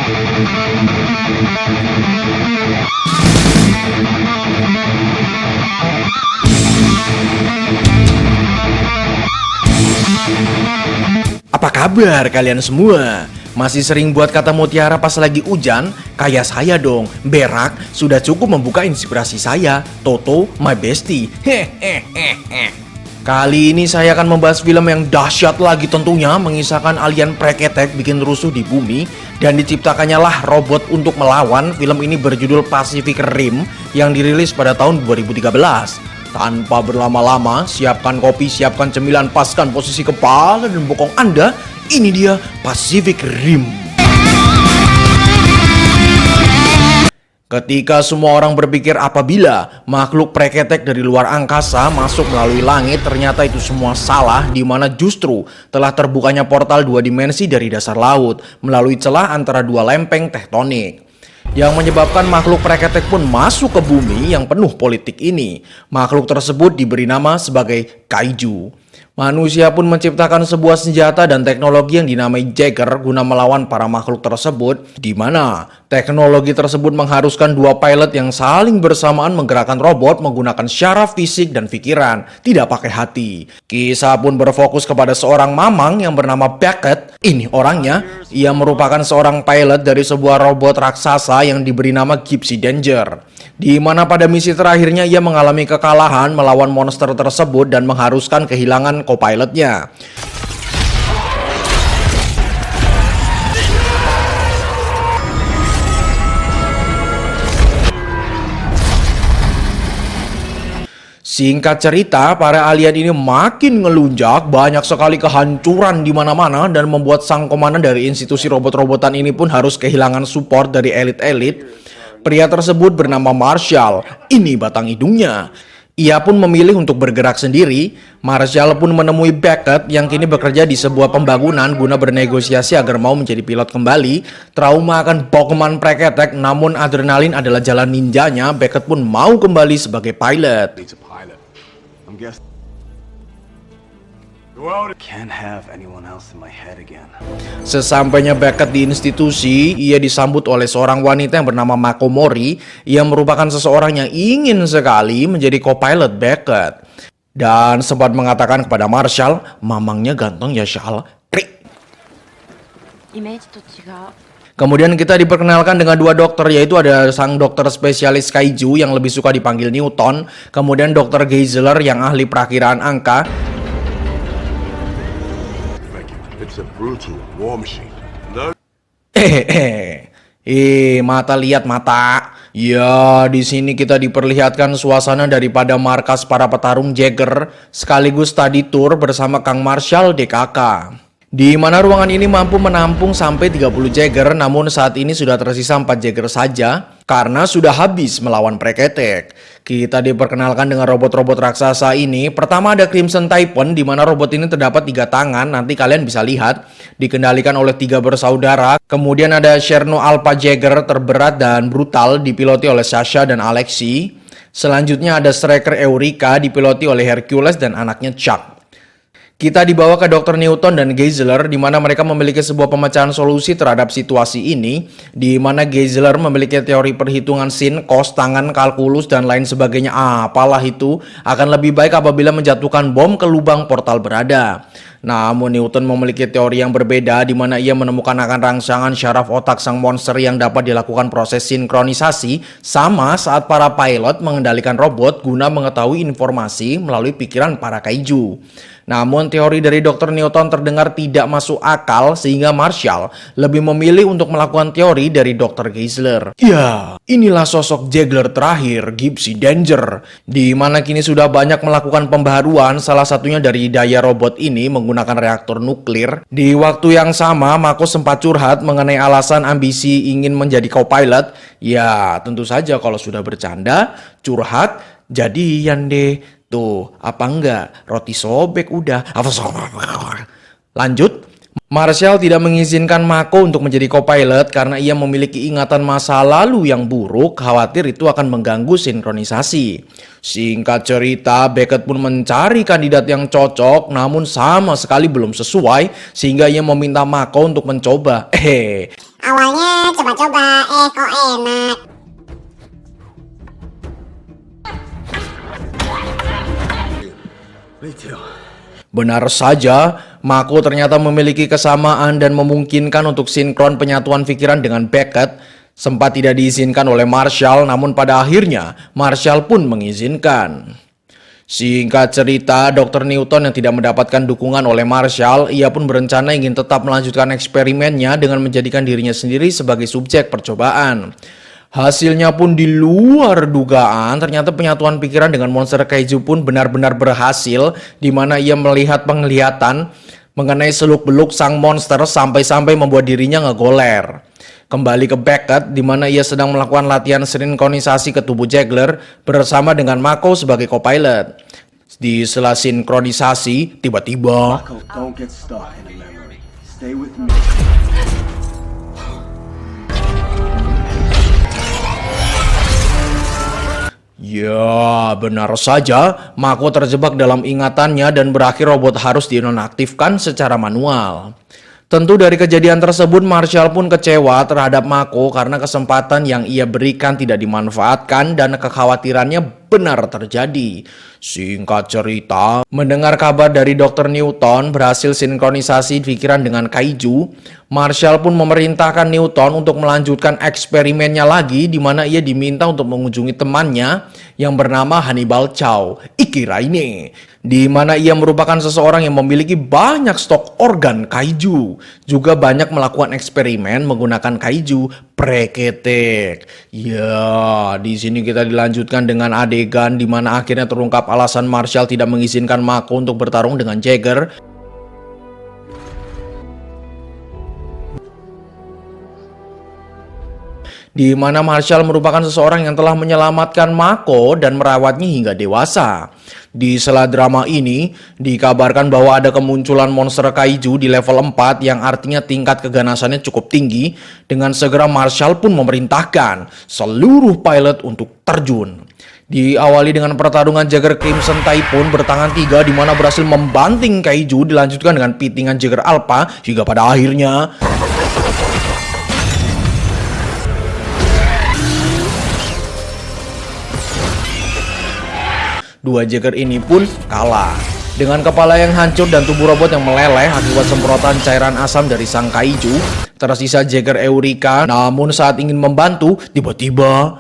Apa kabar kalian semua? Masih sering buat kata mutiara pas lagi hujan? Kayak saya dong, berak sudah cukup membuka inspirasi saya. Toto, my bestie. Hehehe. Kali ini saya akan membahas film yang dahsyat lagi tentunya, mengisahkan alien preketek bikin rusuh di bumi dan diciptakannya lah robot untuk melawan. Film ini berjudul Pacific Rim yang dirilis pada tahun 2013. Tanpa berlama-lama, siapkan kopi, siapkan cemilan, paskan posisi kepala dan bokong Anda. Ini dia Pacific Rim. Ketika semua orang berpikir apabila makhluk preketek dari luar angkasa masuk melalui langit, ternyata itu semua salah, di mana justru telah terbukanya portal dua dimensi dari dasar laut melalui celah antara dua lempeng tektonik, yang menyebabkan makhluk preketek pun masuk ke bumi yang penuh politik ini. Makhluk tersebut diberi nama sebagai kaiju. Manusia pun menciptakan sebuah senjata dan teknologi yang dinamai Jaeger guna melawan para makhluk tersebut, di mana teknologi tersebut mengharuskan dua pilot yang saling bersamaan menggerakkan robot menggunakan syaraf fisik dan pikiran, tidak pakai hati. Kisah pun berfokus kepada seorang mamang yang bernama Beckett. Ini orangnya, ia merupakan seorang pilot dari sebuah robot raksasa yang diberi nama Gypsy Danger, di mana pada misi terakhirnya ia mengalami kekalahan melawan monster tersebut dan mengharuskan kehilangan co-pilotnya. Singkat cerita, para alien ini makin ngelunjak, banyak sekali kehancuran di mana-mana dan membuat sang komandan dari institusi robot-robotan ini pun harus kehilangan support dari elit-elit. Pria tersebut bernama Marshall. Ini batang hidungnya. Ia pun memilih untuk bergerak sendiri. Marshall pun menemui Beckett yang kini bekerja di sebuah pembangunan guna bernegosiasi agar mau menjadi pilot kembali. Trauma akan Pokemon preketek, namun adrenalin adalah jalan ninjanya. Beckett pun mau kembali sebagai pilot. Sesampainya Beckett di institusi, ia disambut oleh seorang wanita yang bernama Mako Mori. Ia merupakan seseorang yang ingin sekali menjadi co-pilot Beckett dan sempat mengatakan kepada Marshall, mamangnya ganteng ya Shal. Kemudian kita diperkenalkan dengan dua dokter, yaitu ada sang dokter spesialis kaiju yang lebih suka dipanggil Newton, kemudian dokter Geisler yang ahli perakiraan angka. Mata lihat mata. Ya, di sini kita diperlihatkan suasana daripada markas para petarung Jaeger sekaligus study tour bersama Kang Marshall DKK. Di mana ruangan ini mampu menampung sampai 30 Jaeger, namun saat ini sudah tersisa 4 Jaeger saja karena sudah habis melawan preketek. Kita diperkenalkan dengan robot-robot raksasa ini. Pertama ada Crimson Typhon, di mana robot ini terdapat 3 tangan, nanti kalian bisa lihat, dikendalikan oleh 3 bersaudara. Kemudian ada Cherno Alpha Jaeger terberat dan brutal, dipiloti oleh Sasha dan Alexi. Selanjutnya ada Striker Eureka, dipiloti oleh Hercules dan anaknya Chuck. Kita dibawa ke Dr. Newton dan Geisler, di mana mereka memiliki sebuah pemecahan solusi terhadap situasi ini, di mana Geisler memiliki teori perhitungan sin, cos, tangan, kalkulus, dan lain sebagainya. Apalah itu, akan lebih baik apabila menjatuhkan bom ke lubang portal berada. Namun Newton memiliki teori yang berbeda, di mana ia menemukan akan rangsangan syaraf otak sang monster yang dapat dilakukan proses sinkronisasi sama saat para pilot mengendalikan robot guna mengetahui informasi melalui pikiran para kaiju. Namun teori dari Dr. Newton terdengar tidak masuk akal sehingga Marshall lebih memilih untuk melakukan teori dari Dr. Geisler. Ya, inilah sosok Jaeger terakhir, Gypsy Danger, di mana kini sudah banyak melakukan pembaharuan, salah satunya dari daya robot ini menggunakan reaktor nuklir. Di waktu yang sama, Mako sempat curhat mengenai alasan ambisi ingin menjadi co-pilot. Ya, tentu saja kalau sudah bercanda, curhat, jadian deh. Tuh, apa enggak? Roti sobek udah. Lanjut, Marshall tidak mengizinkan Mako untuk menjadi co-pilot karena ia memiliki ingatan masa lalu yang buruk, khawatir itu akan mengganggu sinkronisasi. Singkat cerita, Beckett pun mencari kandidat yang cocok, namun sama sekali belum sesuai, sehingga ia meminta Mako untuk mencoba. Awalnya coba-coba, kok enak. Benar saja, Mako ternyata memiliki kesamaan dan memungkinkan untuk sinkron penyatuan pikiran dengan Beckett. Sempat tidak diizinkan oleh Marshall, namun pada akhirnya Marshall pun mengizinkan. Singkat cerita, Dr. Newton yang tidak mendapatkan dukungan oleh Marshall, ia pun berencana ingin tetap melanjutkan eksperimennya dengan menjadikan dirinya sendiri sebagai subjek percobaan. Hasilnya pun di luar dugaan, ternyata penyatuan pikiran dengan monster kaiju pun benar-benar berhasil, di mana ia melihat penglihatan mengenai seluk-beluk sang monster sampai-sampai membuat dirinya ngegoler. Kembali ke Beckett, di mana ia sedang melakukan latihan sinkronisasi ke tubuh Ziegler bersama dengan Mako sebagai co-pilot. Di sela sinkronisasi, tiba-tiba Mako, don't get stuck in a memory. Stay with me. ya, benar saja, Mako terjebak dalam ingatannya dan berakhir robot harus dinonaktifkan secara manual. Tentu dari kejadian tersebut Marshall pun kecewa terhadap Mako karena kesempatan yang ia berikan tidak dimanfaatkan dan kekhawatirannya benar terjadi. Singkat cerita, mendengar kabar dari Dr. Newton berhasil sinkronisasi pikiran dengan kaiju, Marshall pun memerintahkan Newton untuk melanjutkan eksperimennya lagi, di mana ia diminta untuk mengunjungi temannya yang bernama Hannibal Chow, Ikiraine, di mana ia merupakan seseorang yang memiliki banyak stok organ kaiju, juga banyak melakukan eksperimen menggunakan kaiju preketek. Ya, di sini kita dilanjutkan dengan adegan di mana akhirnya terungkap alasan Marshall tidak mengizinkan Mako untuk bertarung dengan Jagger. Di mana Marshall merupakan seseorang yang telah menyelamatkan Mako dan merawatnya hingga dewasa. Di sela drama ini, dikabarkan bahwa ada kemunculan monster kaiju di level 4 yang artinya tingkat keganasannya cukup tinggi. Dengan segera Marshall pun memerintahkan seluruh pilot untuk terjun. Diawali dengan pertarungan Jagger Crimson Typhoon bertangan 3 di mana berhasil membanting kaiju, dilanjutkan dengan pitingan Jagger Alpha hingga pada akhirnya dua Jagger ini pun kalah. Dengan kepala yang hancur dan tubuh robot yang meleleh akibat semprotan cairan asam dari sang kaiju, tersisa Jagger Eureka. Namun saat ingin membantu, tiba-tiba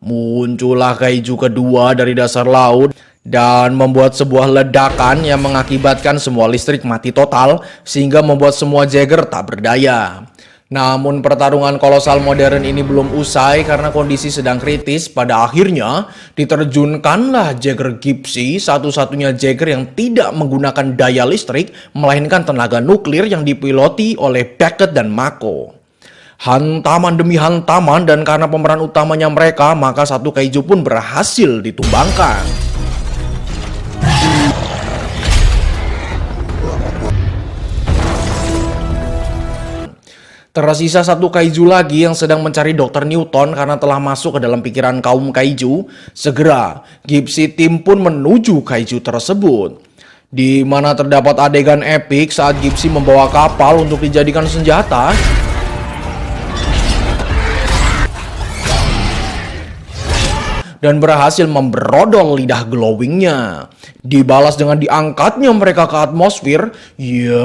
muncullah kaiju kedua dari dasar laut dan membuat sebuah ledakan yang mengakibatkan semua listrik mati total, sehingga membuat semua Jagger tak berdaya. Namun pertarungan kolosal modern ini belum usai karena kondisi sedang kritis. Pada akhirnya diterjunkanlah Jagger Gypsy, satu-satunya Jagger yang tidak menggunakan daya listrik melainkan tenaga nuklir yang dipiloti oleh Beckett dan Mako. Hantaman demi hantaman, dan karena pemeran utamanya mereka, maka satu kaiju pun berhasil ditumbangkan. Tersisa satu kaiju lagi yang sedang mencari Dr. Newton karena telah masuk ke dalam pikiran kaum kaiju. Segera, Gypsy Team pun menuju kaiju tersebut. Di mana terdapat adegan epik saat Gypsy membawa kapal untuk dijadikan senjata. Dan berhasil memberodol lidah glowingnya. Dibalas dengan diangkatnya mereka ke atmosfer. Ya,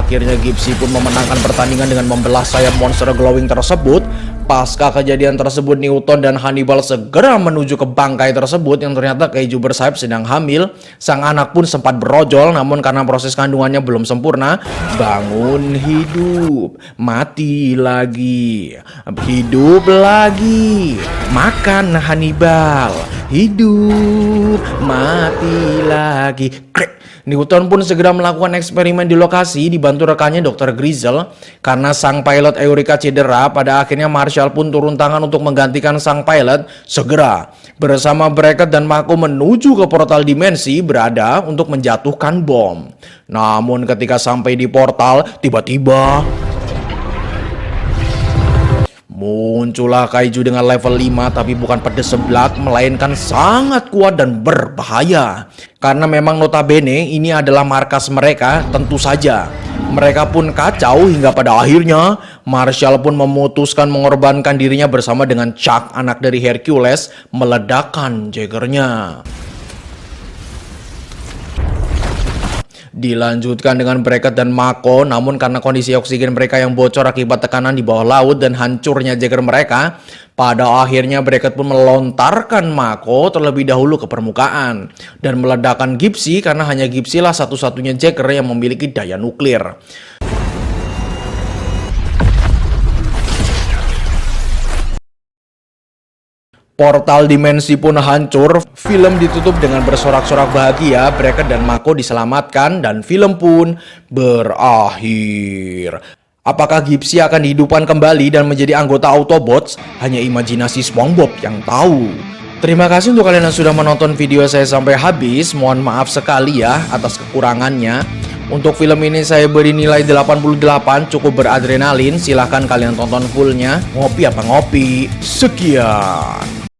akhirnya Gypsy pun memenangkan pertandingan dengan membelah sayap monster glowing tersebut. Pasca kejadian tersebut, Newton dan Hannibal segera menuju ke bangkai tersebut yang ternyata kaiju bersayap sedang hamil. Sang anak pun sempat berojol, namun karena proses kandungannya belum sempurna, bangun hidup, mati lagi, hidup lagi, makan Hannibal, hidup, mati lagi. Krek. Newton pun segera melakukan eksperimen di lokasi dibantu rekannya Dr. Grizzle. Karena sang pilot Eureka cedera, pada akhirnya Marshall pun turun tangan untuk menggantikan sang pilot. Segera bersama Beckett dan Mako menuju ke portal dimensi berada untuk menjatuhkan bom. Namun ketika sampai di portal, tiba-tiba Muncullah kaiju dengan level 5 tapi bukan pedes seblak, melainkan sangat kuat dan berbahaya. Karena memang notabene ini adalah markas mereka, tentu saja mereka pun kacau hingga pada akhirnya Marshall pun memutuskan mengorbankan dirinya bersama dengan Chuck, anak dari Hercules, meledakkan Jaggernya. Dilanjutkan dengan Bracket dan Mako, namun karena kondisi oksigen mereka yang bocor akibat tekanan di bawah laut dan hancurnya Jagger mereka, pada akhirnya Bracket pun melontarkan Mako terlebih dahulu ke permukaan dan meledakkan Gypsy karena hanya Gypsy lah satu-satunya Jagger yang memiliki daya nuklir. Portal dimensi pun hancur, film ditutup dengan bersorak-sorak bahagia, Bracket dan Mako diselamatkan, dan film pun berakhir. Apakah Gypsy akan dihidupkan kembali dan menjadi anggota Autobots? Hanya imajinasi SpongeBob yang tahu. Terima kasih untuk kalian yang sudah menonton video saya sampai habis. Mohon maaf sekali ya atas kekurangannya. Untuk film ini saya beri nilai 88, cukup beradrenalin. Silahkan kalian tonton fullnya. Ngopi apa ngopi? Sekian.